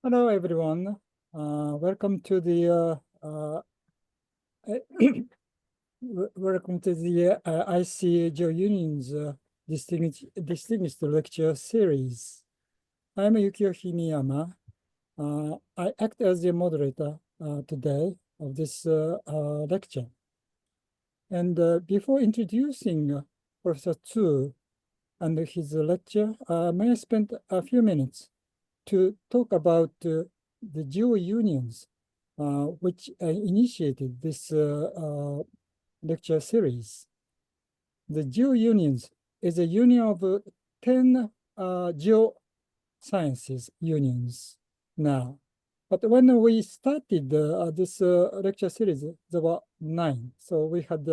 Hello, everyone. Welcome to the IC GEO Union's distinguished lecture series. I'm Yukio Hiniyama. I act as the moderator today of this lecture. And before introducing Professor Tsu and his lecture, may I spend a few minutes to talk about the GEO unions, which initiated this lecture series. The GEO unions is a union of 10 geosciences unions now. But when we started this lecture series, there were 9. So we had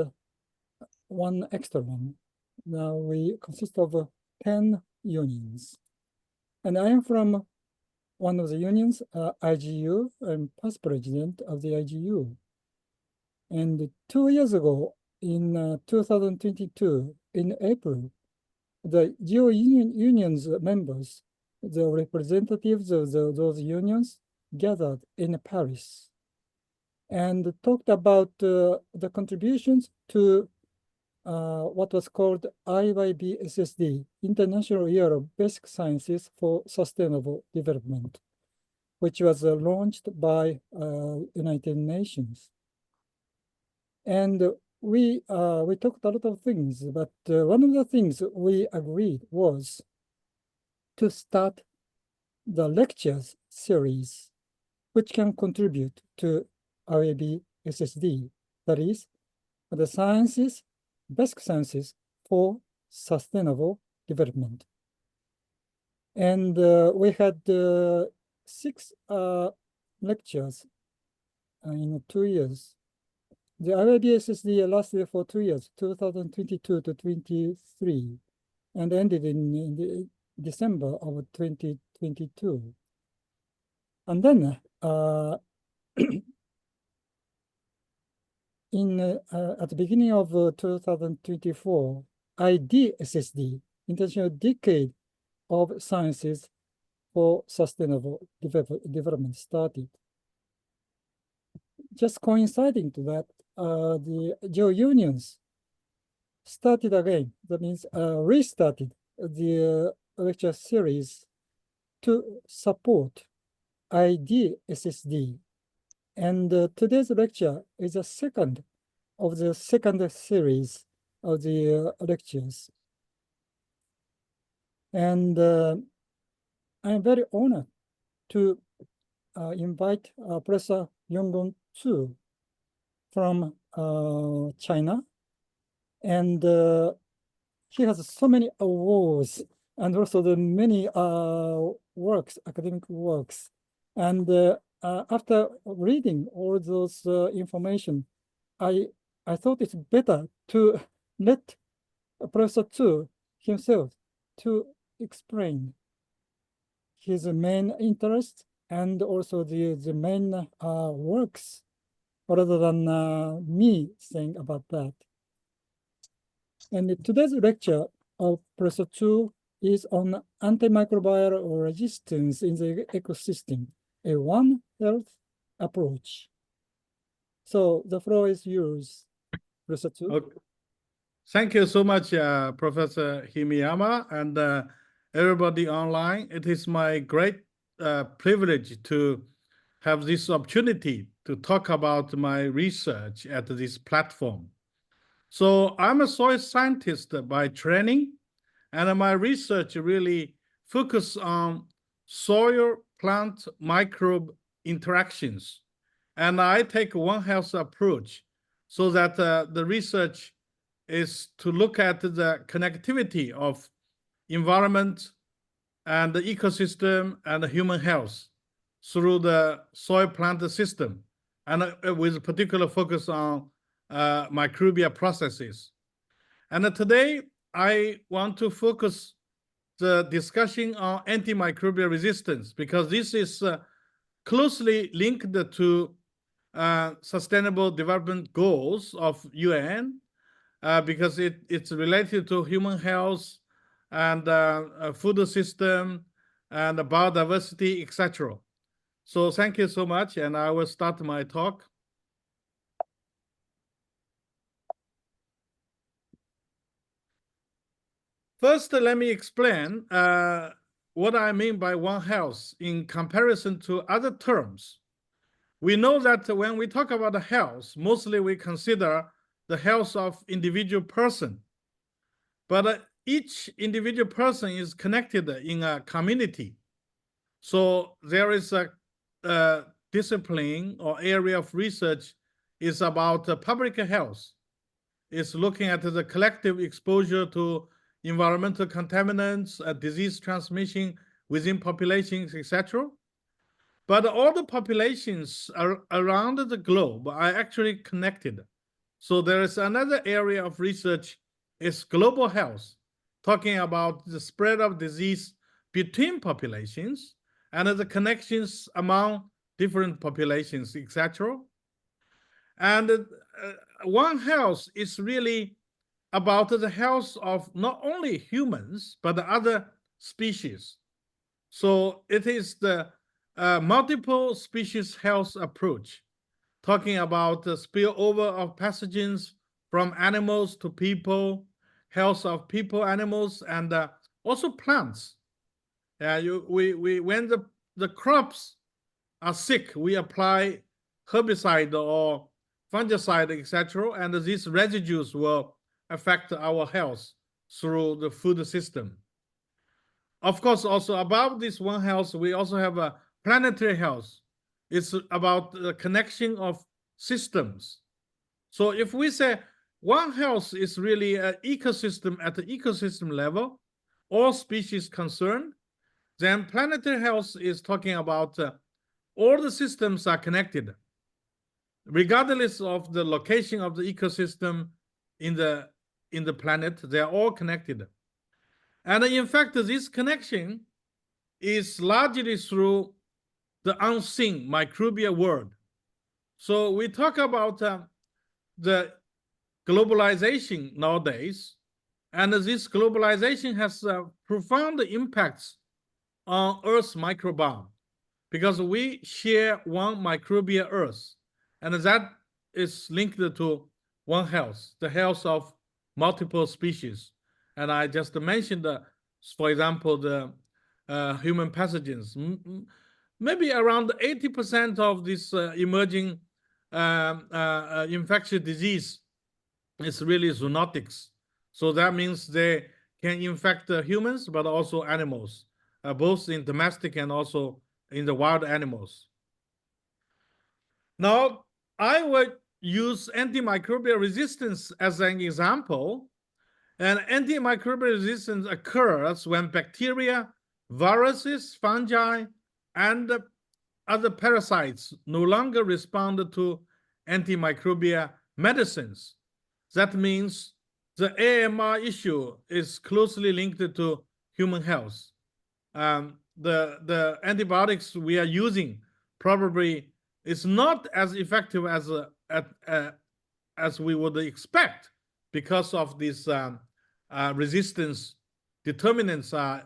one extra one. Now we consist of 10 unions. And I am from one of the unions, IGU. I'm past president of the IGU. And 2 years ago, in 2022, in April, the GEO unions members, the representatives of those unions, gathered in Paris and talked about the contributions to what was called IYB-SSD, International Year of Basic Sciences for Sustainable Development, which was launched by United Nations. And we talked a lot of things, but one of the things we agreed was to start the lectures series, which can contribute to IYB-SSD, that is, the sciences, basic sciences for sustainable development. And we had 6 lectures in 2 years. The IYB-SSD lasted for 2 years, 2022 to 23, and ended in December of 2022. And then at the beginning of 2024, IDSSD, International Decade of Sciences for Sustainable Development, started. Just coinciding to that, the GEO unions started again. That means restarted the lecture series to support IDSSD. And today's lecture is a second of the second series of the lectures. And I'm very honored to invite Professor Yongguan ZHU from China. And he has so many awards and also the many works, academic works. And after reading all those information, I thought it's better to let Professor ZHU himself to explain his main interest and also the main works, rather than me saying about that. And today's lecture of Professor ZHU is on antimicrobial resistance in the ecosystem, a One Health approach. So the floor is yours, Professor ZHU. Okay. Thank you so much, Professor Himiyama, and everybody online. It is my great privilege to have this opportunity to talk about my research at this platform. So I'm a soil scientist by training, and my research really focuses on soil-plant microbe interactions. And I take One Health approach so that the research is to look at the connectivity of environment and the ecosystem and the human health through the soil-plant system, and with a particular focus on microbial processes. And today, I want to focus the discussion on antimicrobial resistance, because this is closely linked to sustainable development goals of UN, because it's related to human health and food system and biodiversity, etc. So thank you so much, and I will start my talk. First, let me explain what I mean by One Health in comparison to other terms. We know that when we talk about health, mostly we consider the health of individual person. But each individual person is connected in a community. So there is a discipline or area of research is about public health. It's looking at the collective exposure to environmental contaminants, disease transmission within populations, etc. But all the populations around the globe are actually connected. So there is another area of research is global health, talking about the spread of disease between populations and the connections among different populations, etc. And One Health is really about the health of not only humans, but other species. So it is the multiple species health approach, talking about the spillover of pathogens from animals to people, health of people, animals, and also plants. When the crops are sick, we apply herbicide or fungicide, etc., and these residues will affect our health through the food system. Of course, also above this One Health, we also have a planetary health. It's about the connection of systems. So if we say One Health is really an ecosystem at the ecosystem level, all species concerned, then planetary health is talking about all the systems are connected, regardless of the location of the ecosystem in the planet. They are all connected. And in fact, this connection is largely through the unseen microbial world. So we talk about the globalization nowadays, and this globalization has profound impacts on Earth's microbiome because we share one microbial Earth, and that is linked to One Health, the health of multiple species. And I just mentioned, for example, the human pathogens. Maybe around 80% of this emerging infectious disease is really zoonotics. So that means they can infect humans, but also animals, both in domestic and also in the wild animals. Now, I would use antimicrobial resistance as an example. And antimicrobial resistance occurs when bacteria, viruses, fungi, and other parasites no longer respond to antimicrobial medicines. That means the AMR issue is closely linked to human health. The antibiotics we are using probably is not as effective as we would expect because of these resistance determinants are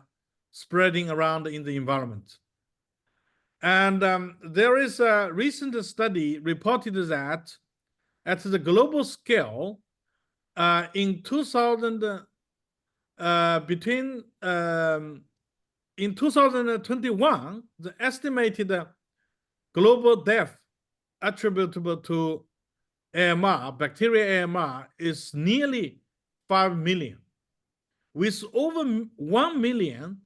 spreading around in the environment. And there is a recent study reported that at the global scale, in 2021, the estimated global death attributable to AMR, bacteria AMR, is nearly 5 million, with over 1 million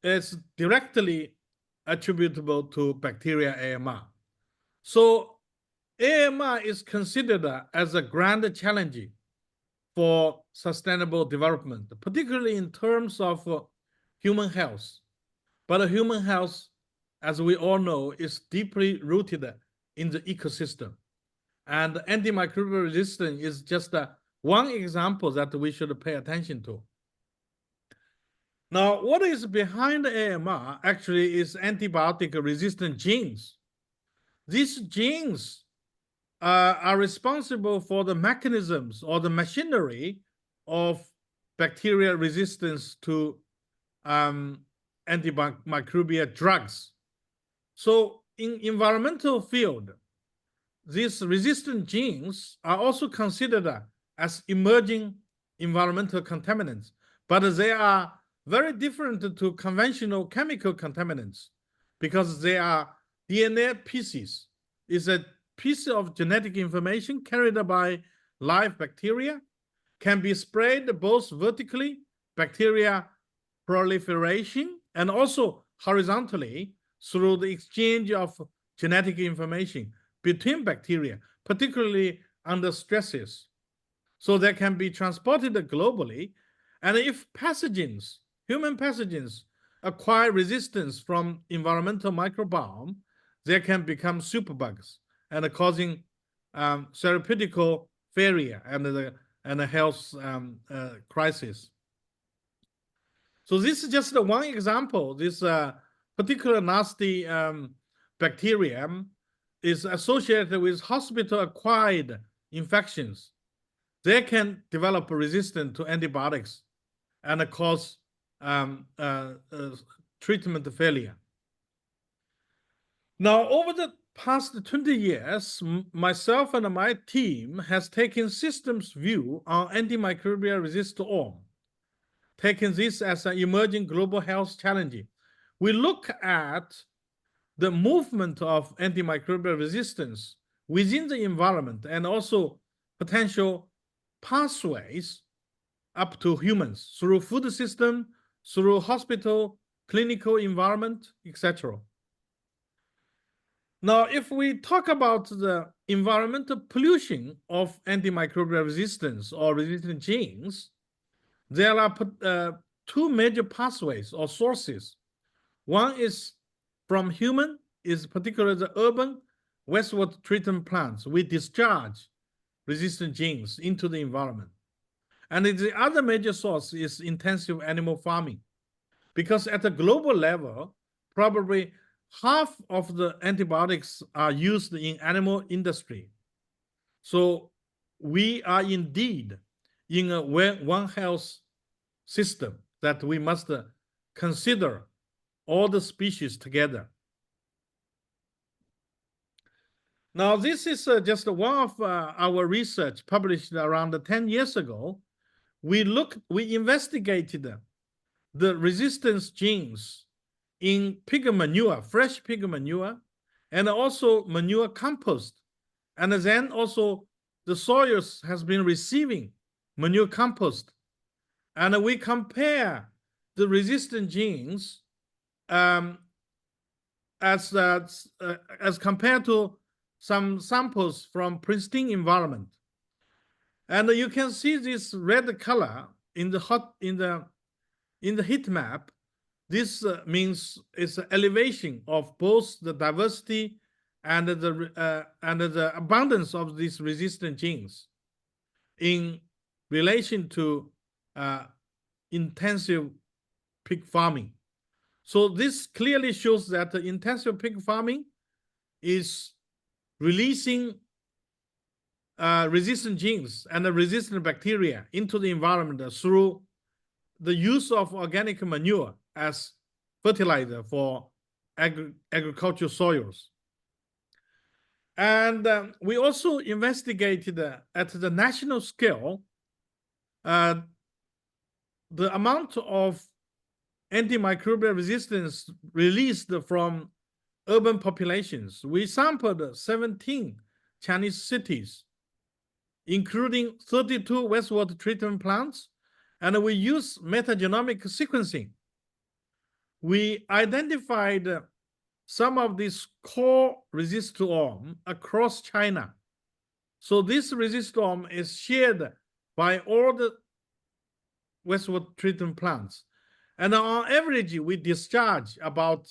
is directly attributable to bacteria AMR. So AMR is considered as a grand challenge for sustainable development, particularly in terms of human health. But human health, as we all know, is deeply rooted in the ecosystem. And antimicrobial resistance is just one example that we should pay attention to. Now, what is behind AMR actually is antibiotic-resistant genes. These genes are responsible for the mechanisms or the machinery of bacterial resistance to antimicrobial drugs. So in environmental field, these resistant genes are also considered as emerging environmental contaminants, but they are very different to conventional chemical contaminants because they are DNA pieces. It's a piece of genetic information carried by live bacteria, can be sprayed both vertically, bacteria proliferation, and also horizontally through the exchange of genetic information between bacteria, particularly under stresses. So they can be transported globally. And if pathogens, human pathogens, acquire resistance from environmental microbiome, they can become superbugs and causing therapeutical failure and a health crisis. So this is just one example. This particular nasty bacterium is associated with hospital-acquired infections. They can develop resistance to antibiotics and cause treatment failure. Now, over the past 20 years, myself and my team has taken systems view on antimicrobial resistant worm, taking this as an emerging global health challenge. We look at the movement of antimicrobial resistance within the environment and also potential pathways up to humans through food system, through hospital, clinical environment, etc. Now, if we talk about the environmental pollution of antimicrobial resistance or resistant genes, there are two major pathways or sources. One is from human, is particularly the urban wastewater treatment plants. We discharge resistant genes into the environment. And the other major source is intensive animal farming, because at a global level, probably half of the antibiotics are used in animal industry. So we are indeed in a one health system that we must consider all the species together. Now, this is just one of our research published around 10 years ago. We investigated the resistance genes in pig manure, fresh pig manure, and also manure compost. And then also the soils has been receiving manure compost. And we compare the resistant genes as compared to some samples from pristine environment. And you can see this red color in the heat map. This means it's an elevation of both the diversity and the abundance of these resistant genes in relation to intensive pig farming. So this clearly shows that the intensive pig farming is releasing resistant genes and the resistant bacteria into the environment through the use of organic manure as fertilizer for agricultural soils. And we also investigated at the national scale the amount of antimicrobial resistance released from urban populations. We sampled 17 Chinese cities, including 32 wastewater treatment plants, and we used metagenomic sequencing. We identified some of these core resistant worm across China. So this resistant worm is shared by all the wastewater treatment plants. And on average, we discharge about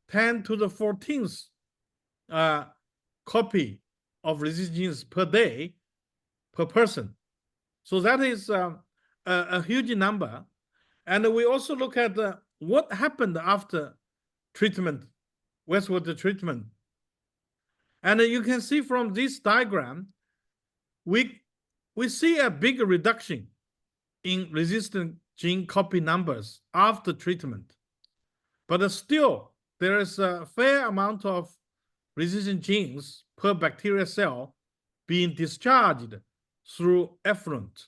10 to the 14th copy of resistant genes per day per person. So that is a huge number. And we also look at what happened after treatment, wastewater treatment. And you can see from this diagram, we see a big reduction in resistant gene copy numbers after treatment. But still, there is a fair amount of resistant genes per bacterial cell being discharged through effluent.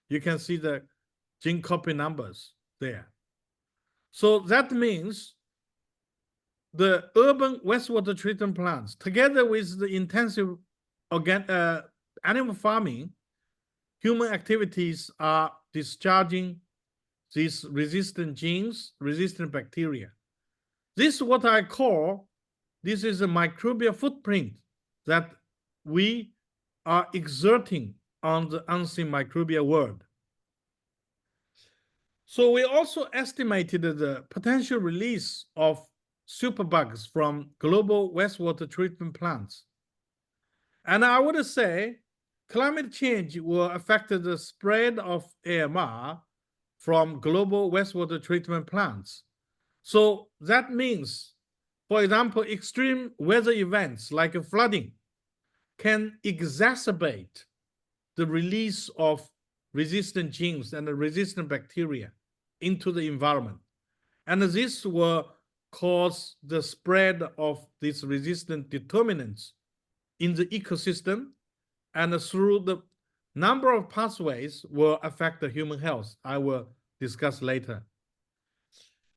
You can see the gene copy numbers there. So that means the urban wastewater treatment plants, together with the intensive animal farming, human activities are discharging these resistant genes, resistant bacteria. This is what I call, this is a microbial footprint that we are exerting on the unseen microbial world. So we also estimated the potential release of superbugs from global wastewater treatment plants. And I would say climate change will affect the spread of AMR from global wastewater treatment plants. So that means, for example, extreme weather events like flooding can exacerbate the release of resistant genes and the resistant bacteria into the environment. And this will cause the spread of these resistant determinants in the ecosystem, and through the number of pathways will affect the human health. I will discuss later.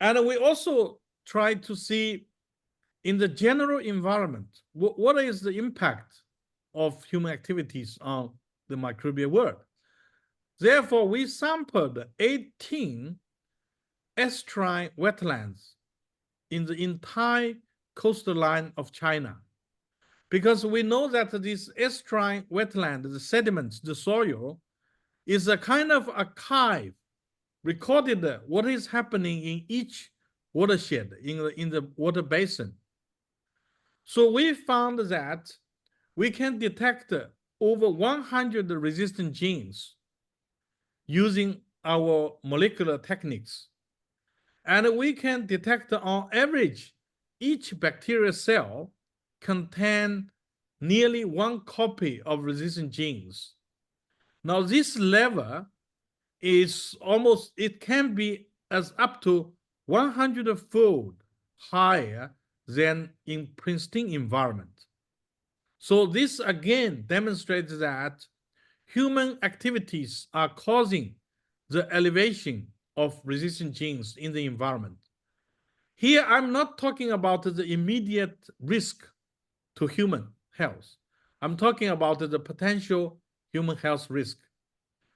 And we also try to see in the general environment, what is the impact of human activities on the microbial world. Therefore, we sampled 18 estuarine wetlands in the entire coastline of China, because we know that this estuarine wetland, the sediments, the soil, is a kind of archive, recorded what is happening in each watershed, in the water basin. So we found that we can detect over 100 resistant genes using our molecular techniques. And we can detect on average, each bacterial cell contains nearly 1 copy of resistant genes. Now this level is almost, it can be as up to 100-fold higher than in pristine environment. So this again demonstrates that human activities are causing the elevation of resistant genes in the environment. Here, I'm not talking about the immediate risk to human health. I'm talking about the potential human health risk.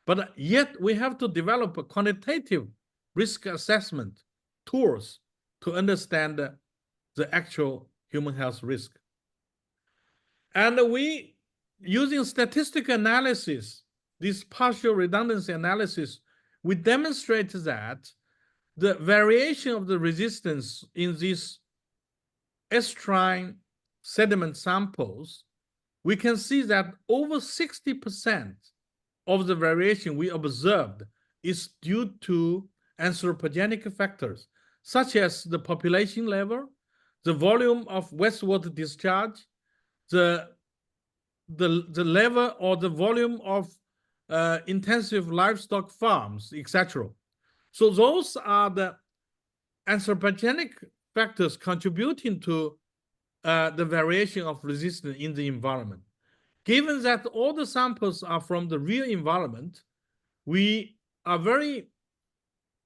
But yet we have to develop a quantitative risk assessment tools to understand the actual human health risk. And we, using statistical analysis, this partial redundancy analysis, we demonstrate that the variation of the resistance in these estuarine sediment samples, we can see that over 60% of the variation we observed is due to anthropogenic factors, such as the population level, the volume of wastewater discharge, the level or the volume of intensive livestock farms, etc. So those are the anthropogenic factors contributing to the variation of resistance in the environment. Given that all the samples are from the real environment, we are very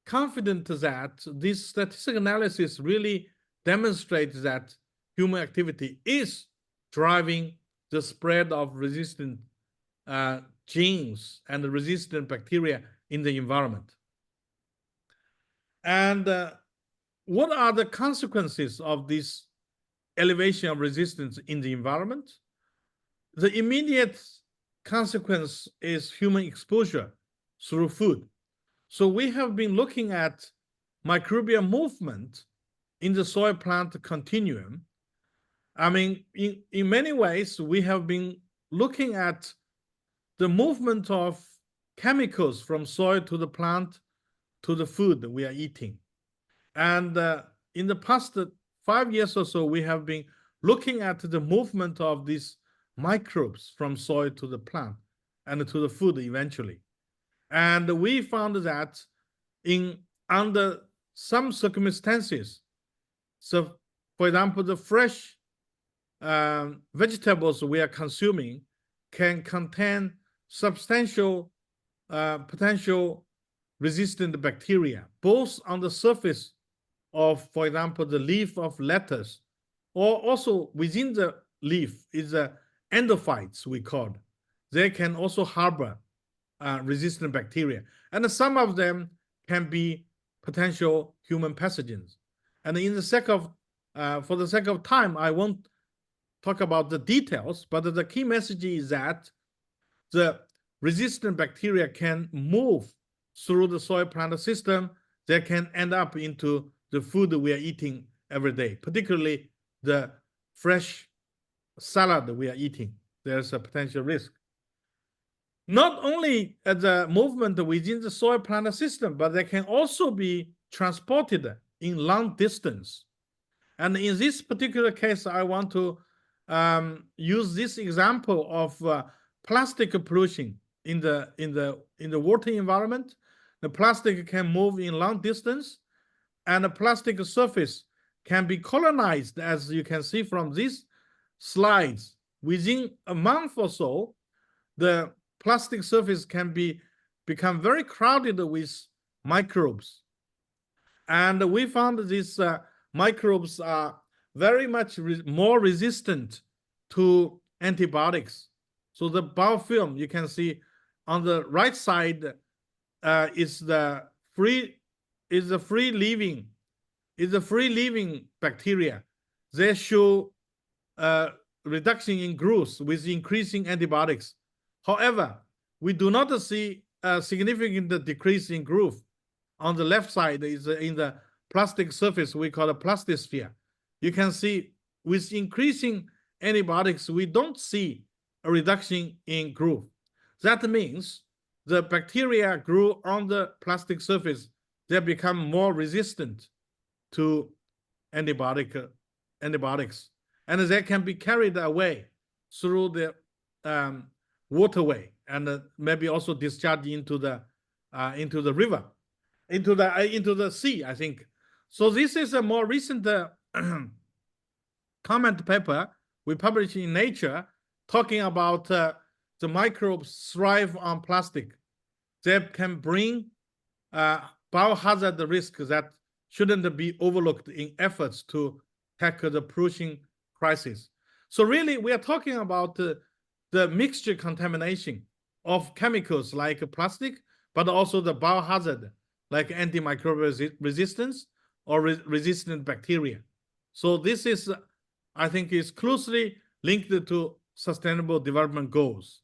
confident that this statistical analysis really demonstrates that human activity is driving the spread of resistant genes and resistant bacteria in the environment. And what are the consequences of this elevation of resistance in the environment? The immediate consequence is human exposure through food. So we have been looking at microbial movement in the soil plant continuum. I mean, in many ways, we have been looking at the movement of chemicals from soil to the plant to the food that we are eating. And in the past 5 years or so, we have been looking at the movement of these microbes from soil to the plant and to the food eventually. And we found that under some circumstances, so for example, the fresh vegetables we are consuming can contain substantial potential resistant bacteria, both on the surface of, for example, the leaf of lettuce, or also within the leaf is the endophytes we call. They can also harbor resistant bacteria. And some of them can be potential human pathogens. And in the sake of, for the sake of time, I won't talk about the details, but the key message is that the resistant bacteria can move through the soil plant system. They can end up into the food we are eating every day, particularly the fresh salad we are eating. There's a potential risk. Not only the movement within the soil plant system, but they can also be transported in long distance. And in this particular case, I want to use this example of plastic pollution in the water environment. The plastic can move in long distance, and the plastic surface can be colonized, as you can see from these slides. Within a month or so, the plastic surface can become very crowded with microbes. And we found these microbes are very much more resistant to antibiotics. So the biofilm, you can see on the right side is the free living bacteria. They show reduction in growth with increasing antibiotics. However, we do not see a significant decrease in growth. On the left side is in the plastic surface we call a plastisphere. You can see with increasing antibiotics, we don't see a reduction in growth. That means the bacteria grew on the plastic surface. They become more resistant to antibiotics, and they can be carried away through the waterway and maybe also discharged into the river, into the sea, I think. So this is a more recent comment paper we published in Nature talking about the microbes thrive on plastic. They can bring biohazard risk that shouldn't be overlooked in efforts to tackle the pollution crisis. So really, we are talking about the mixture contamination of chemicals like plastic, but also the biohazard like antimicrobial resistance or resistant bacteria. So this is, I think, is closely linked to sustainable development goals.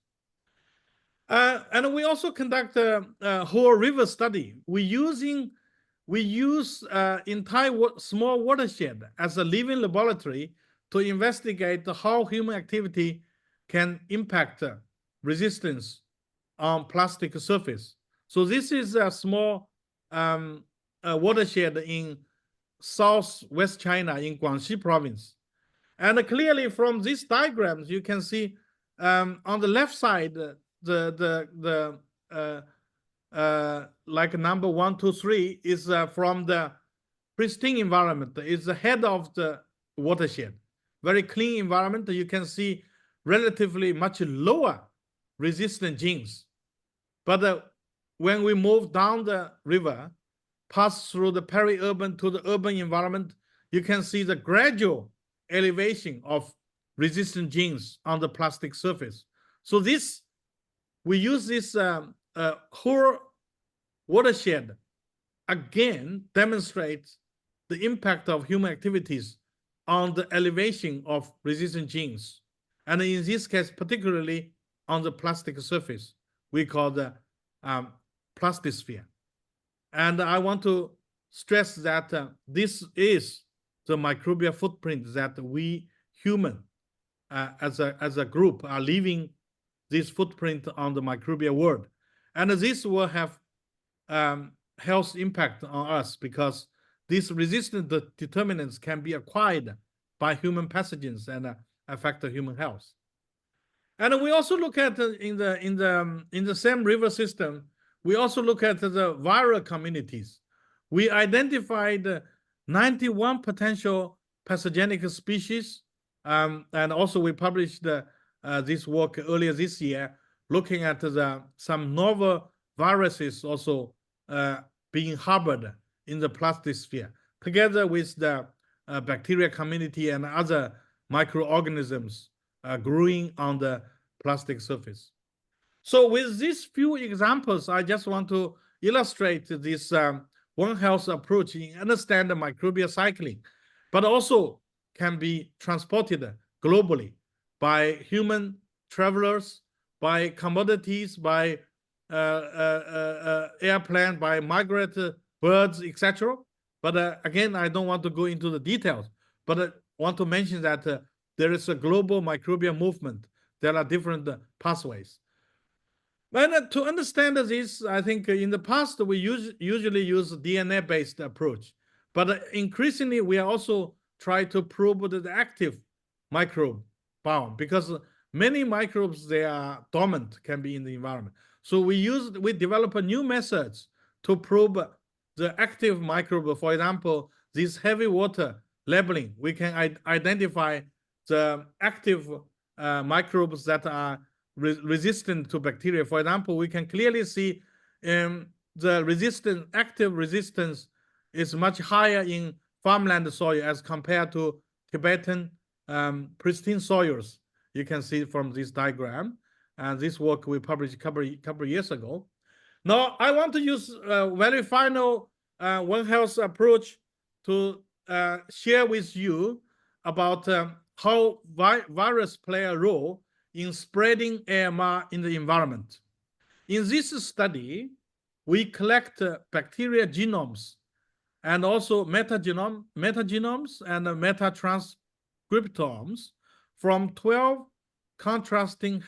And we also conduct a whole river study. We use entire small watershed as a living laboratory to investigate how human activity can impact resistance on plastic surface. So this is a small watershed in southwest China in Guangxi province. And clearly from these diagrams, you can see on the left side, like number 1, 2, 3 is from the pristine environment. It's the head of the watershed. Very clean environment. You can see relatively much lower resistant genes. But when we move down the river, pass through the peri-urban to the urban environment, you can see the gradual elevation of resistant genes on the plastic surface. So we use this whole watershed again demonstrates the impact of human activities on the elevation of resistant genes. And in this case, particularly on the plastic surface, we call the plastisphere. And I want to stress that this is the microbial footprint that we human as a group are leaving this footprint on the microbial world. And this will have health impact on us because these resistant determinants can be acquired by human pathogens and affect the human health. And we also look at in the same river system, we also look at the viral communities. We identified 91 potential pathogenic species. And also we published this work earlier this year, looking at some novel viruses also being harbored in the plastisphere, together with the bacteria community and other microorganisms growing on the plastic surface. So with these few examples, I just want to illustrate this One Health approach in understand the microbial cycling, but also can be transported globally by human travelers, by commodities, by airplane, by migratory birds, etc. But again, I don't want to go into the details, but I want to mention that there is a global microbial movement. There are different pathways. And to understand this, I think in the past, we usually use DNA-based approach. But increasingly, we are also try to probe the active microbiome, because many microbes, they are dormant, can be in the environment. So we develop a new methods to probe the active microbe. For example, this heavy water labeling, we can identify the active microbes that are resistant to bacteria. For example, we can clearly see the active resistance is much higher in farmland soil as compared to Tibetan pristine soils. You can see from this diagram. And this work we published a couple of years ago. Now, I want to use a very final One Health approach to share with you about how virus play a role in spreading AMR in the environment. In this study, we collect bacteria genomes and also metagenomes and metatranscriptomes from 12 contrasting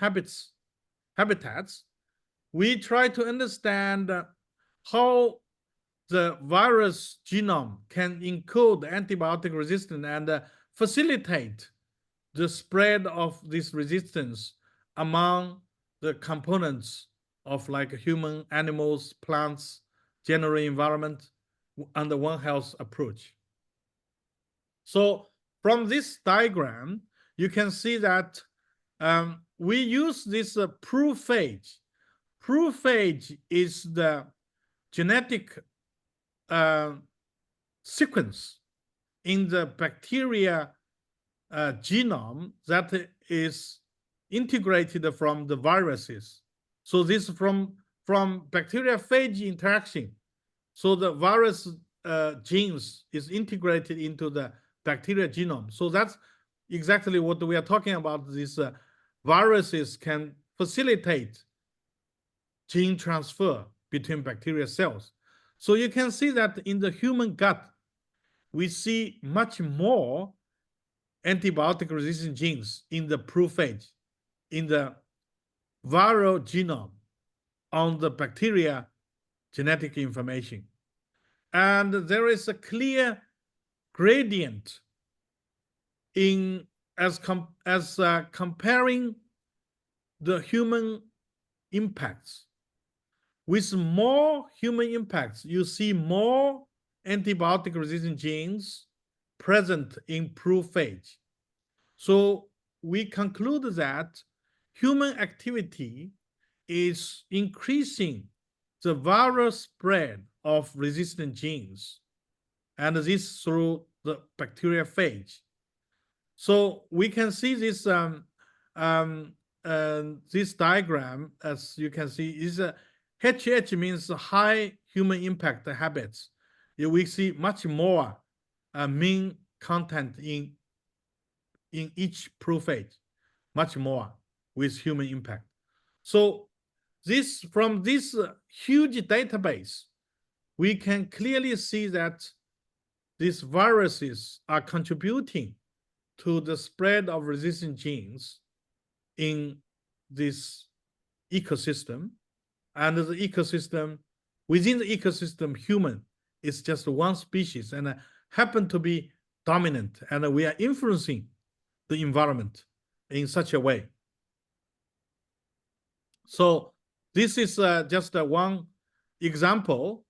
habitats. We try to understand how the virus genome can encode antibiotic-resistant and facilitate the spread of this resistance among the components of like human, animals, plants, general environment under One Health approach. So from this diagram, you can see that we use this prophage. Prophage is the genetic sequence in the bacteria genome that is integrated from the viruses. So this from bacteriophage interaction. So the virus genes is integrated into the bacteria genome. So that's exactly what we are talking about. These viruses can facilitate gene transfer between bacteria cells. So you can see that in the human gut, we see much more antibiotic-resistant genes in the prophage, in the viral genome, on the bacteria genetic information. And there is a clear gradient in comparing the human impacts. With more human impacts, you see more antibiotic-resistant genes present in prophage. So we conclude that human activity is increasing the viral spread of resistant genes, and this through the bacteriophage. So we can see this this diagram, as you can see, is a HH means high human impact habits. We see much more mean content in each prophage, much more with human impact. So from this huge database, we can clearly see that these viruses are contributing to the spread of resistant genes in this ecosystem. And the ecosystem, within the ecosystem, human is just one species and happen to be dominant, and we are influencing the environment in such a way. So this is just one example.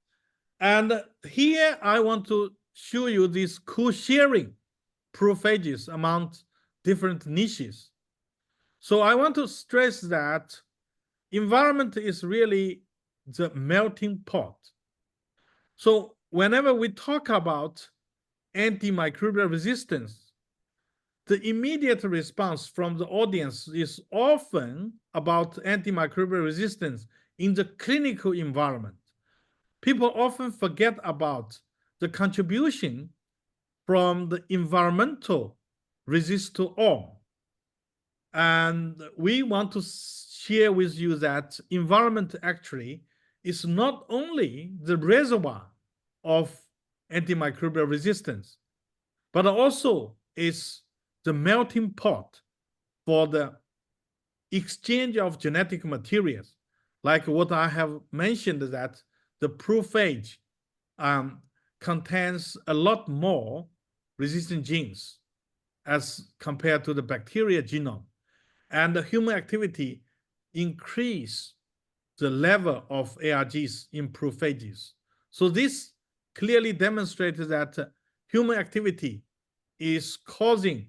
And here I want to show you this co-sharing prophages among different niches. So I want to stress that environment is really the melting pot. So whenever we talk about antimicrobial resistance, the immediate response from the audience is often about antimicrobial resistance in the clinical environment. People often forget about the contribution from the environmental resist to all. And we want to share with you that environment actually is not only the reservoir of antimicrobial resistance, but also is the melting pot for the exchange of genetic materials, like what I have mentioned, that the prophage contains a lot more resistant genes as compared to the bacteria genome. And the human activity increase the level of ARGs in prophages. So this clearly demonstrates that human activity is causing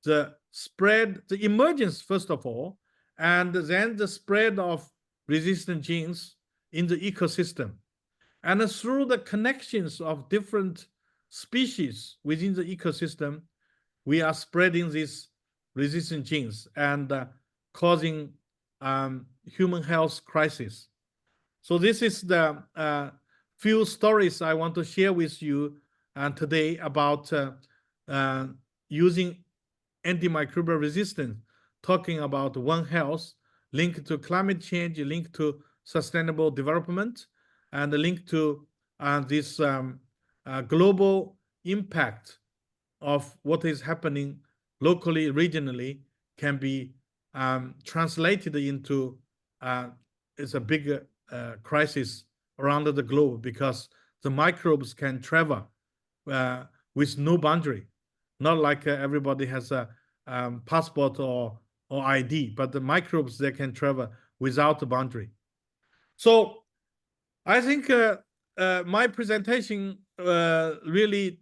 the spread, the emergence, first of all, and then the spread of resistant genes in the ecosystem. And through the connections of different species within the ecosystem, we are spreading these resistant genes and causing human health crisis. So this is the few stories I want to share with you today about using antimicrobial resistance, talking about One Health, linked to climate change, linked to sustainable development, and linked to this global impact of what is happening locally, regionally, can be translated into it's a big crisis around the globe, because the microbes can travel with no boundary, not like everybody has a passport or ID, but the microbes, they can travel without a boundary. So I think my presentation really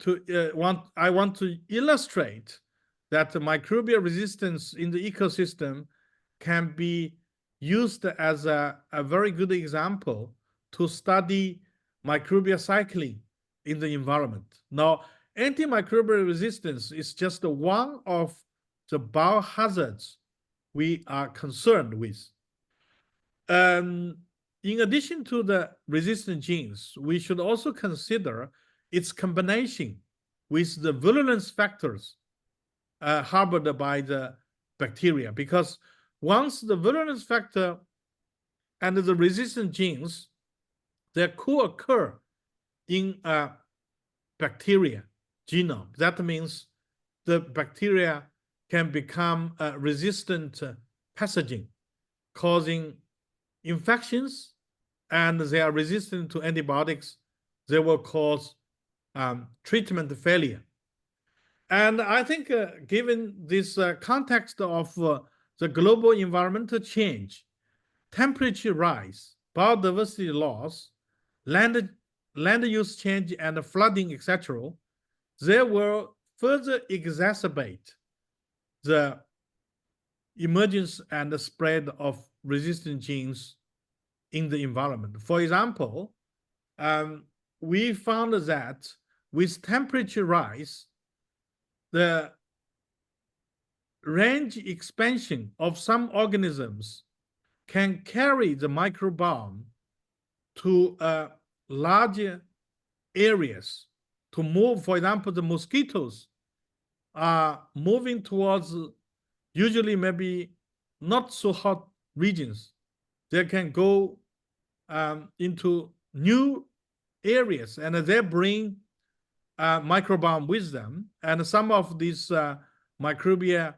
I want to illustrate that the microbial resistance in the ecosystem can be used as a very good example to study microbial cycling in the environment. Now, antimicrobial resistance is just one of the biohazards we are concerned with. In addition to the resistant genes, we should also consider its combination with the virulence factors harbored by the bacteria, because once the virulence factor and the resistant genes, they co-occur in a bacteria genome, that means the bacteria can become a resistant pathogen, causing infections, and they are resistant to antibiotics. They will cause treatment failure. And I think given this context of the global environmental change, temperature rise, biodiversity loss, land use change, and flooding, etc., they will further exacerbate the emergence and the spread of resistant genes in the environment. For example, we found that with temperature rise, the range expansion of some organisms can carry the microbiome to larger areas to move. For example, the mosquitoes are moving towards usually maybe not so hot regions. They can go into new areas, and they bring microbiome with them. And some of these microbial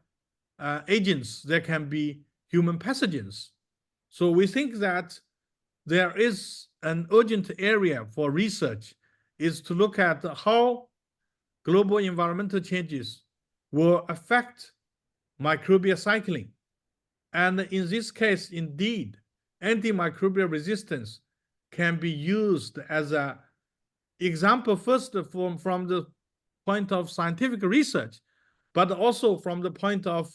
agents, they can be human pathogens. So we think that there is an urgent area for research is to look at how global environmental changes will affect microbial cycling. And in this case, indeed, antimicrobial resistance can be used as an example, first from the point of scientific research, but also from the point of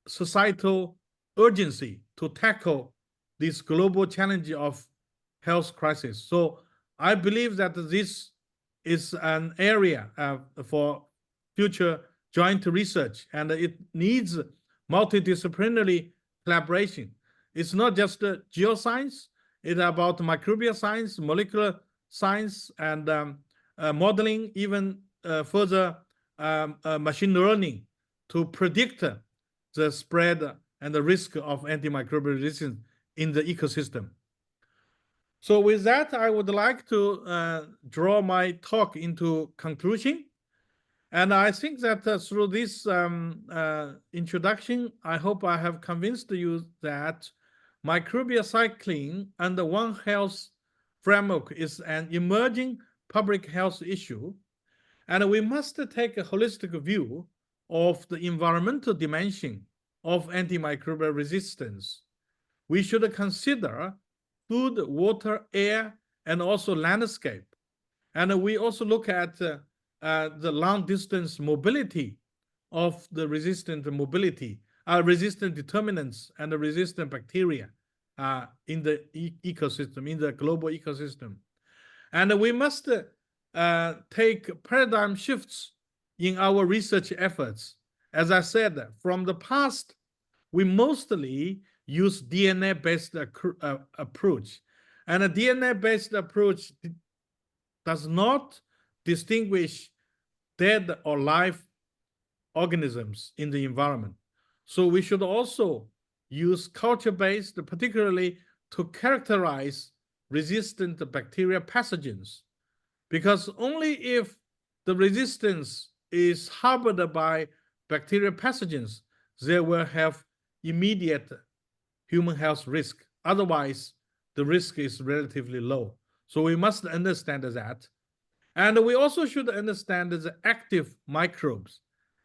societal urgency to tackle this global challenge of health crisis. So I believe that this is an area for future joint research, and it needs multidisciplinary collaboration. It's not just geoscience, it's about microbial science, molecular science, and modeling, even further machine learning to predict the spread and the risk of antimicrobial resistance in the ecosystem. So with that, I would like to draw my talk into conclusion. And I think that through this introduction, I hope I have convinced you that microbial cycling under One Health framework is an emerging public health issue. And we must take a holistic view of the environmental dimension of antimicrobial resistance. We should consider food, water, air, and also landscape. And we also look at the long-distance mobility of the resistant determinants and the resistant bacteria in the ecosystem, in the global ecosystem. And we must take paradigm shifts in our research efforts. As I said, from the past, we mostly use DNA-based approach. And a DNA-based approach does not distinguish dead or live organisms in the environment. So we should also use culture-based, particularly to characterize resistant bacteria pathogens. Because only if the resistance is harbored by bacterial pathogens, they will have immediate human health risk. Otherwise, the risk is relatively low. So we must understand that. And we also should understand the active microbes.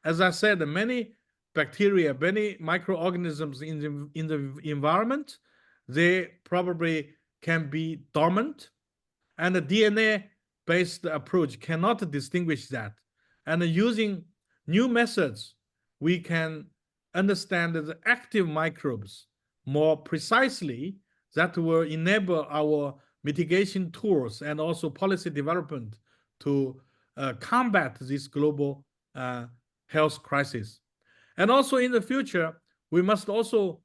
As I said, many bacteria, many microorganisms in the environment, they probably can be dormant. And the DNA-based approach cannot distinguish that. And using new methods, we can understand the active microbes more precisely. That will enable our mitigation tools and also policy development to combat this global health crisis. And also in the future, we must also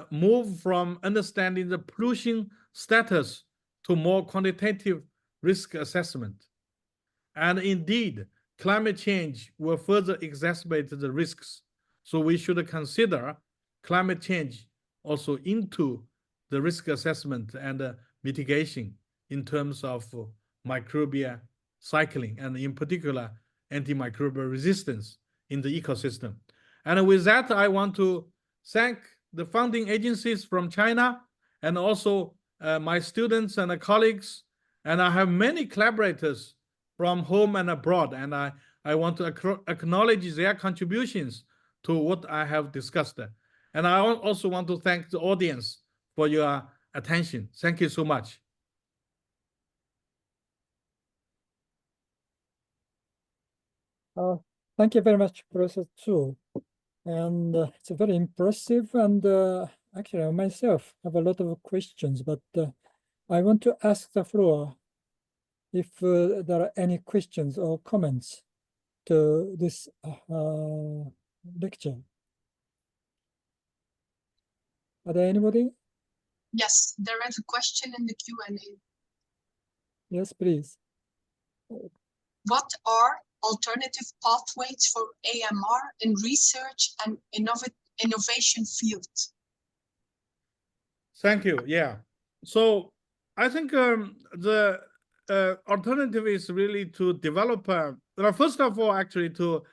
move from understanding the pollution status to more quantitative risk assessment. And indeed, climate change will further exacerbate the risks. So we should consider climate change also into the risk assessment and mitigation in terms of microbial cycling, and in particular, antimicrobial resistance in the ecosystem. And with that, I want to thank the funding agencies from China and also my students and colleagues. And I have many collaborators from home and abroad, and I want to acknowledge their contributions to what I have discussed. And I also want to thank the audience for your attention. Thank you so much. Thank you very much, Professor Zhu. And it's very impressive. And actually, I myself have a lot of questions, but I want to ask the floor if there are any questions or comments to this lecture. Are there anybody? Yes, there is a question in the Q&A. Yes, please. What are alternative pathways for AMR in research and innovation field? Thank you. Yeah. So I think the alternative is really to develop, first of all, actually to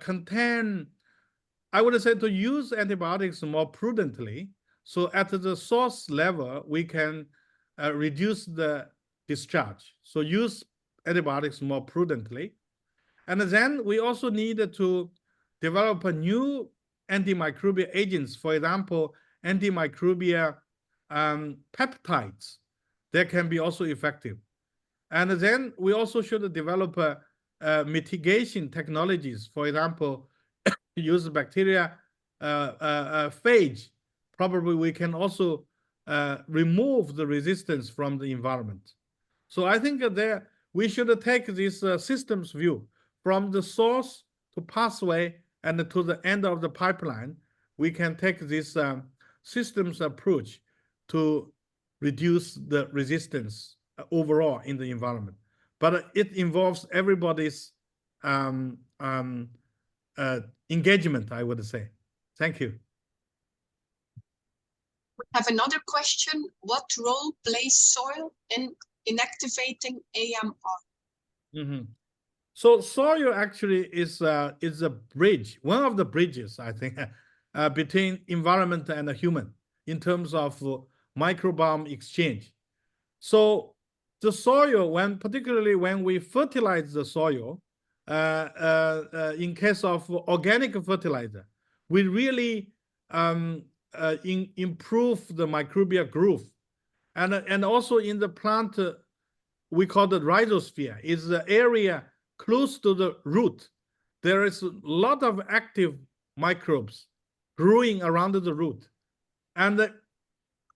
contain, I would say, to use antibiotics more prudently. So at the source level, we can reduce the discharge. So use antibiotics more prudently. And then we also need to develop a new antimicrobial agents, for example, antimicrobial peptides that can be also effective. And then we also should develop mitigation technologies, for example, use bacteria phage, probably we can also remove the resistance from the environment. So I think there we should take this systems view from the source to pathway and to the end of the pipeline. We can take this systems approach to reduce the resistance overall in the environment. But it involves everybody's engagement, I would say. Thank you. We have another question. What role plays soil in inactivating AMR? Mm-hmm. So soil actually is a bridge, one of the bridges, I think, between environment and the human in terms of microbiome exchange. So the soil, particularly when we fertilize the soil, in case of organic fertilizer, we really improve the microbial growth. And also in the plant, we call it rhizosphere, is the area close to the root. There is a lot of active microbes growing around the root. And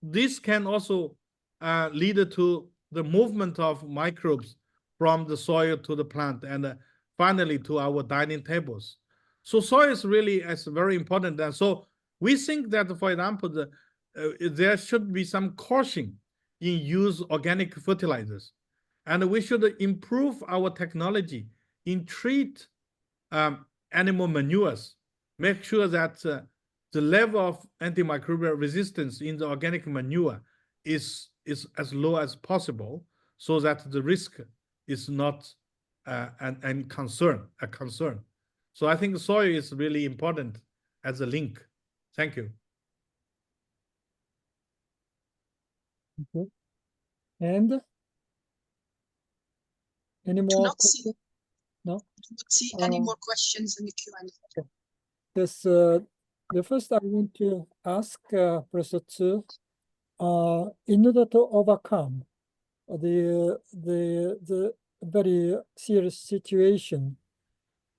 this can also lead to the movement of microbes from the soil to the plant and finally to our dining tables. So soil is really very important. And so we think that, for example, there should be some caution in use organic fertilizers. And we should improve our technology in treat animal manures, make sure that the level of antimicrobial resistance in the organic manure is as low as possible, so that the risk is not a concern. So I think soil is really important as a link. Thank you. Okay. And any more questions? No? I don't see any more questions in the Q&A. Okay. This, the first I want to ask Professor Zhu, in order to overcome the very serious situation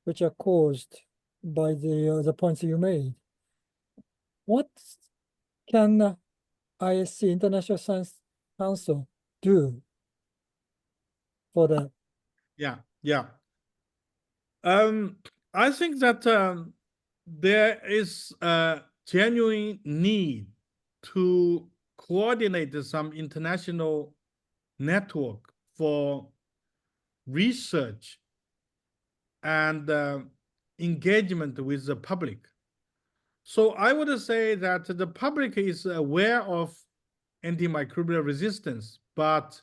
which are caused by the points you made, what can ISC, International Science Council, do for that? Yeah. I think that there is a genuine need to coordinate some international network for research and engagement with the public. So I would say that the public is aware of antimicrobial resistance, but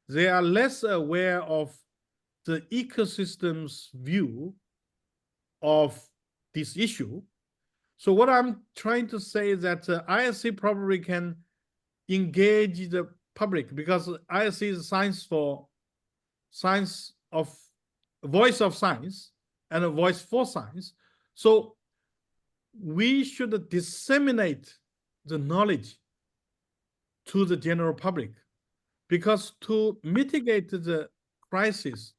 they are less aware of the ecosystem's view of this issue. So what I'm trying to say is that ISC probably can engage the public, because ISC is science of voice of science and a voice for science. So we should disseminate the knowledge to the general public, because to mitigate the crisis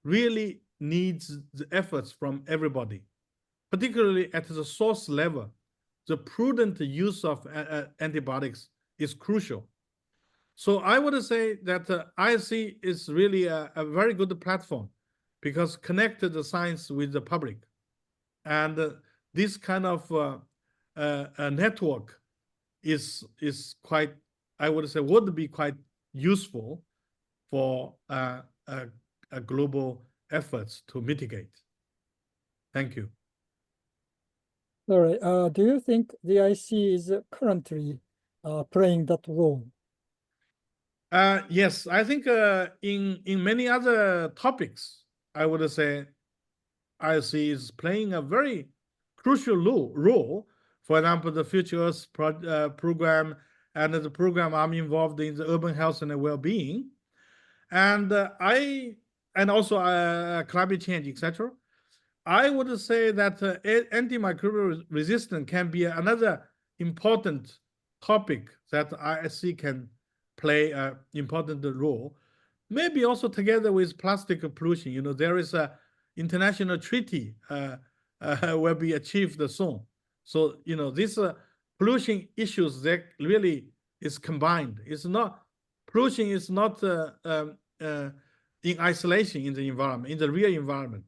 really needs the efforts from everybody, particularly at the source level. The prudent use of antibiotics is crucial. So I would say that ISC is really a very good platform, because connected the science with the public. And this kind of a network is quite, I would say, would be quite useful for a global efforts to mitigate. Thank you. All right. Do you think the IC is currently playing that role? Yes, I think in many other topics, I would say ISC is playing a very crucial role. For example, the Future Earth program and the program I'm involved in, the urban health and well-being, and also climate change, etc. I would say that antimicrobial resistance can be another important topic that ISC can play an important role. Maybe also together with plastic pollution. You know, there is a international treaty will be achieved soon. So, you know, these pollution issues that really is combined. It's not, pollution is not in isolation in the environment, in the real environment.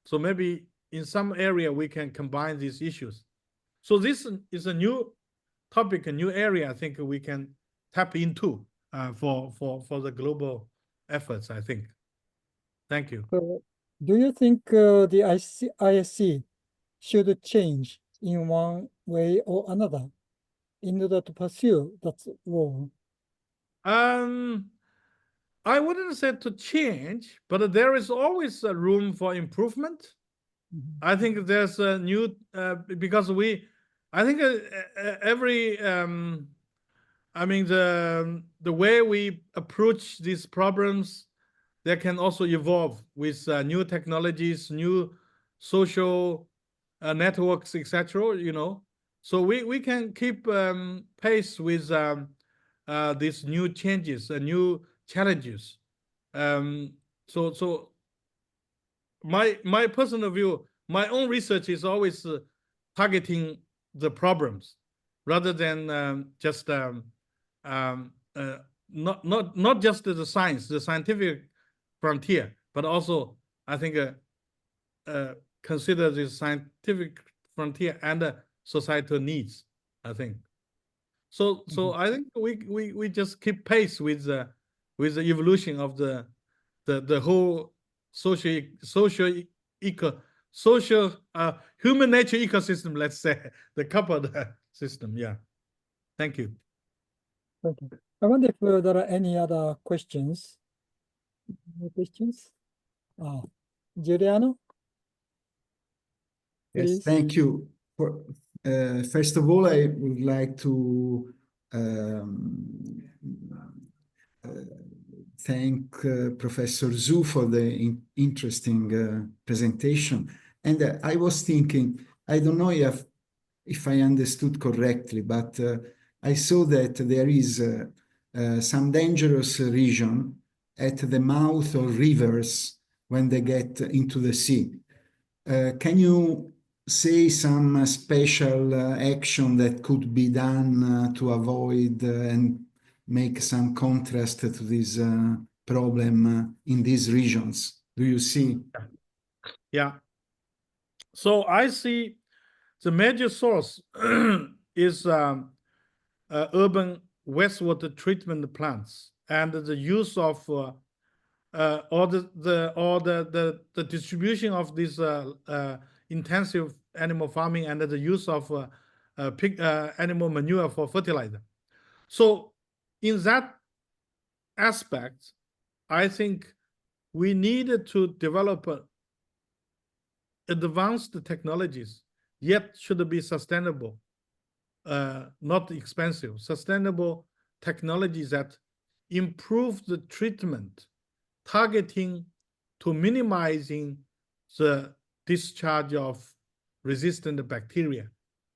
So maybe in some area we can combine these issues. So this is a new topic, a new area I think we can tap into for the global efforts, I think. Thank you. So do you think the ISC should change in one way or another in order to pursue that role? I wouldn't say to change, but there is always a room for improvement. I think there's a new because I think every I mean the way we approach these problems, they can also evolve with new technologies, new social networks, etc. You know, so we can keep pace with these new changes and new challenges. So my personal view, my own research is always targeting the problems rather than just not just the science, the scientific frontier, but also I think consider the scientific frontier and societal needs. I think so. So I think we just keep pace with the evolution of the whole social human nature ecosystem. Let's say the coupled system. Yeah. Thank you. Thank you. I wonder if there are any other questions. Any questions? Giuliano? Yes, Please. thank you. First of all, I would like to thank Professor Zhu for the interesting presentation. And I was thinking, I don't know if I understood correctly, but I saw that there is some dangerous region at the mouth of rivers when they get into the sea. Can you say some special action that could be done to avoid and make some contrast to this problem in these regions? Do you see? Yeah. So I see the major source is urban wastewater treatment plants and the use of or the distribution of this intensive animal farming and the use of animal manure for fertilizer. So in that aspect, I think we needed to develop advanced technologies, yet should be sustainable, not expensive, sustainable technologies that improve the treatment, targeting to minimizing the discharge of resistant bacteria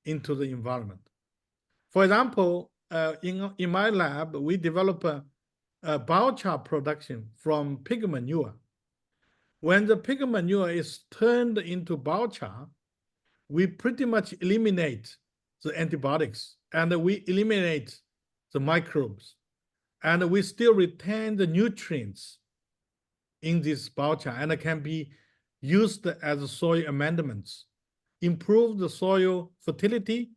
into the environment. For example, in my lab, we develop a biochar production from pig manure. When the pig manure is turned into biochar, we pretty much eliminate the antibiotics and we eliminate the microbes, and we still retain the nutrients in this biochar, and it can be used as soil amendments, improve the soil fertility,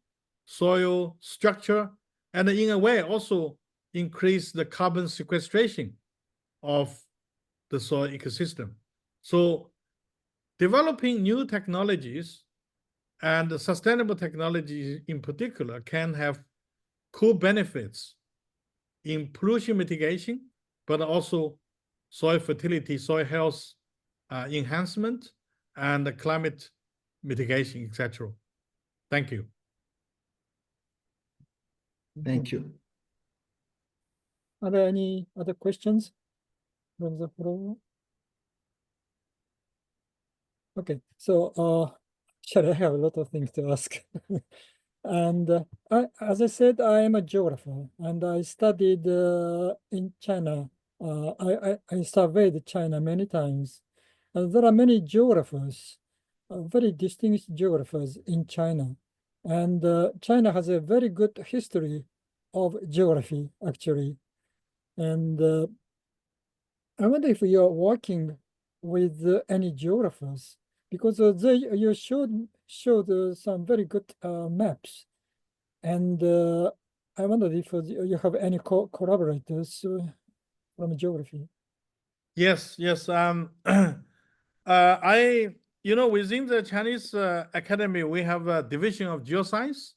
soil structure, and in a way also increase the carbon sequestration of the soil ecosystem. So developing new technologies and sustainable technologies in particular can have cool benefits in pollution mitigation, but also soil fertility, soil health enhancement, and climate mitigation, etc. Thank you. Thank you. Are there any other questions from the floor? Okay, so actually I have a lot of things to ask. And as I said, I am a geographer and I studied in China. I surveyed China many times. there are many geographers, very distinguished geographers in China. And China has a very good history of geography, actually. And I wonder if you're working with any geographers, because you showed some very good maps. And I wonder if you have any collaborators from geography. Yes, yes. Within the Chinese Academy, we have a division of geoscience,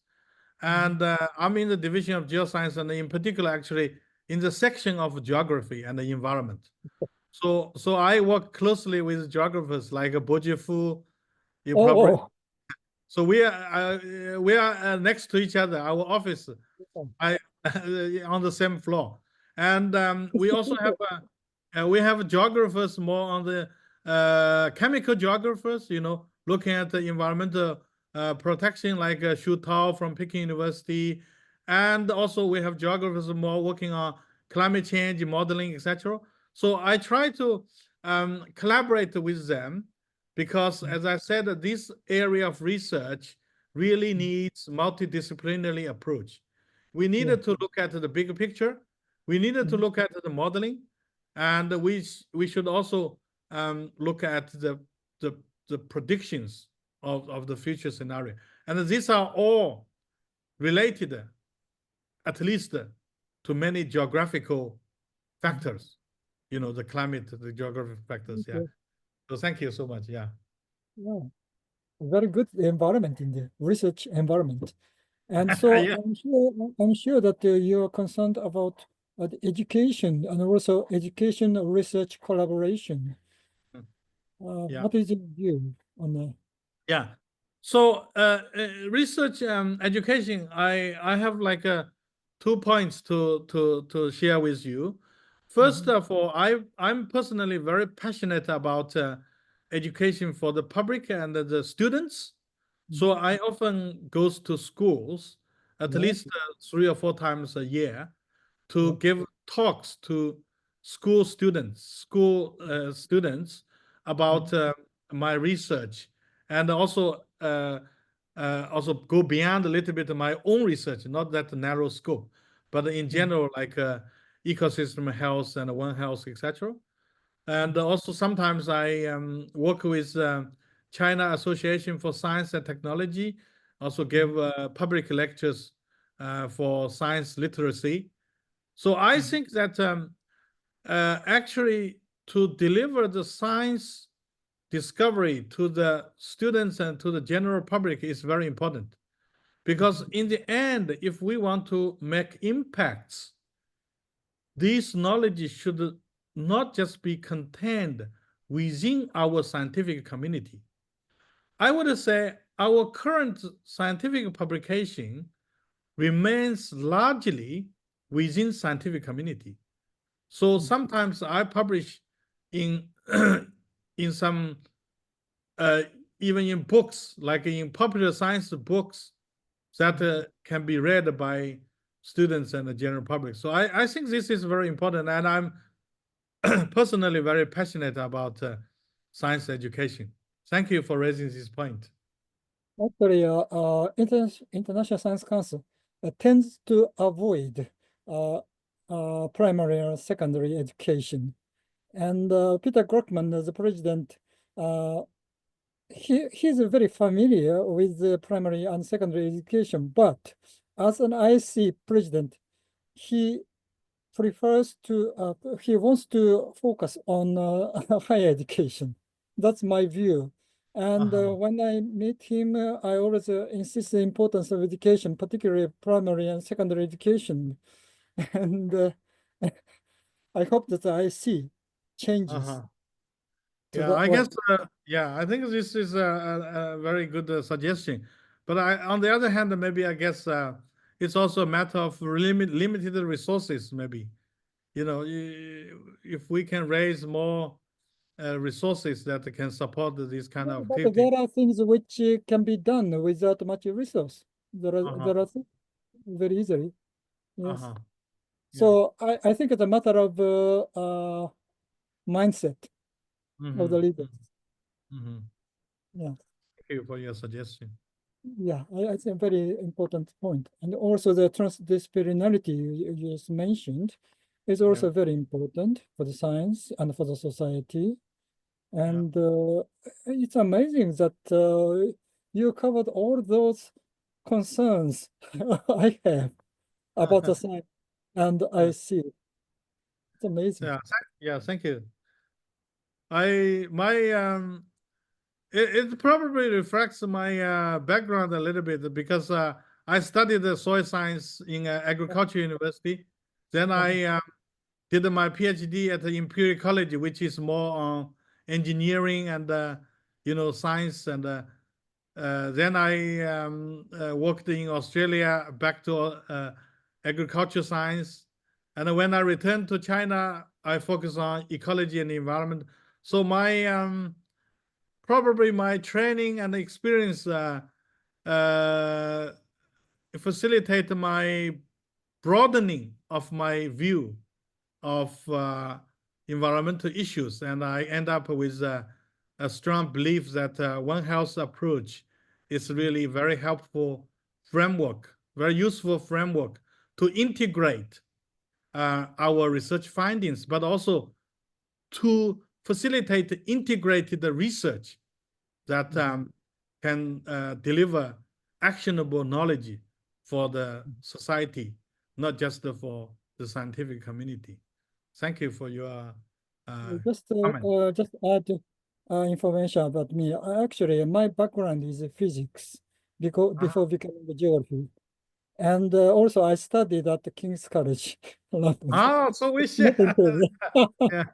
and I'm in the division of geoscience, and in particular, actually, in the section of geography and the environment. So I work closely with geographers like Bojifu. So we are next to each other. Our office, on the same floor, and we also have geographers more on the chemical geographers. Looking at the environmental protection, like Xu Tao from Peking University, and also we have geographers more working on climate change modeling, etc. So I try to collaborate with them, because, as I said, this area of research really needs multidisciplinary approach. We needed to look at the bigger picture. We needed to look at the modeling, and we should also look at the predictions of the future scenario. And these are all related, at least, to many geographical factors. The climate, the geographic factors. Yeah. So thank you so much. Yeah. Yeah, very good environment in the research environment. And so Yeah. I'm sure that you're concerned about the education and also education research collaboration. Yeah. What is your view on that? Yeah. So research education, I have like 2 points to share with you. First of all, I'm personally very passionate about education for the public and the students. So I often goes to schools at least 3 or 4 times a year to give talks to school students about my research, and also go beyond a little bit of my own research, not that narrow scope, but in general, like ecosystem health and One Health, etc. And also sometimes I work with China Association for Science and Technology, also give public lectures for science literacy. So I think that actually to deliver the science discovery to the students and to the general public is very important. Because in the end, if we want to make impacts, this knowledge should not just be contained within our scientific community. I would say our current scientific publication remains largely within scientific community. So sometimes I publish in in some even in books, like in popular science books that can be read by students and the general public. So I think this is very important, and I'm personally very passionate about science education. Thank you for raising this point. Actually, International Science Council tends to avoid primary or secondary education. And Peter Grockman, the president, he's very familiar with the primary and secondary education, but as an ISC president, he prefers to, he wants to focus on higher education. That's my view. And when I meet him, I always insist the importance of education, particularly primary and secondary education. And I hope that I see changes. Yeah, I guess, I think this is a very good suggestion. But on the other hand, maybe I guess it's also a matter of limited resources, maybe. If we can raise more resources that can support this kind of But activity. there are things which can be done without much resource. There are things very easily. Yes. So I think it's a matter of mindset. of the leaders. Mhm. Yeah. Thank you for your suggestion. Yeah, it's a very important point. And also the transdisciplinarity you just mentioned is also very important for the science and for the society. And it's amazing that you covered all those concerns I have about the science and ISC. It's amazing. Thank you. It probably reflects my background a little bit because I studied the soil science in agriculture university. Then I did my PhD at the Imperial College, which is more on engineering and science. And then I worked in Australia back to agriculture science. And when I returned to China, I focus on ecology and environment. So my probably my training and experience facilitate my broadening of my view of environmental issues, and I end up with a strong belief that One Health approach is really very helpful framework, very useful framework to integrate our research findings, but also to facilitate integrated research that can deliver actionable knowledge for the society, not just for the scientific community. Thank you for your comment. Just add information about me. Actually, my background is physics before becoming a geography. And also I studied at the King's College, London. So we share. Yeah.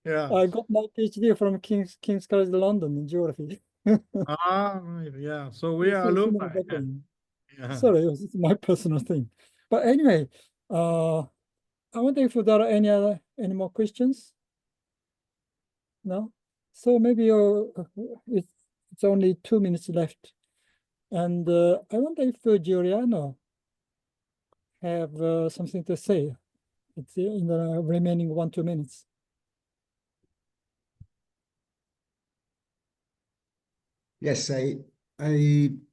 Yeah. I got my PhD from King's College London in geography. Yeah. So we are alumni. Yeah. Sorry, it's my personal thing. But anyway, I wonder if there are any more questions? No? So maybe it's only 2 minutes left. And I wonder if Giuliano have something to say. It's in the remaining 1-2 minutes. Yes, I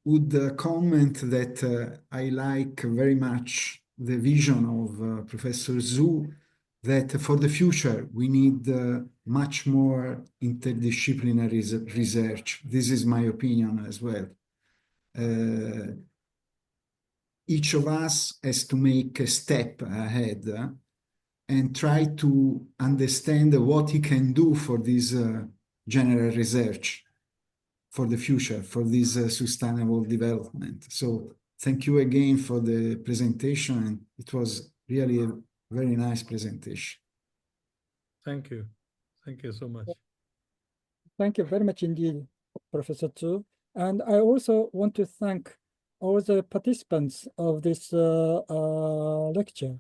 would comment that I like very much the vision of Professor ZHU, that for the future we need much more interdisciplinary research. This is my opinion as well. Each of us has to make a step ahead and try to understand what he can do for this general research for the future, for this sustainable development. So thank you again for the presentation. And it was really a very nice presentation. Thank you. Thank you so much. Thank you very much indeed, Professor ZHU. And I also want to thank all the participants of this lecture.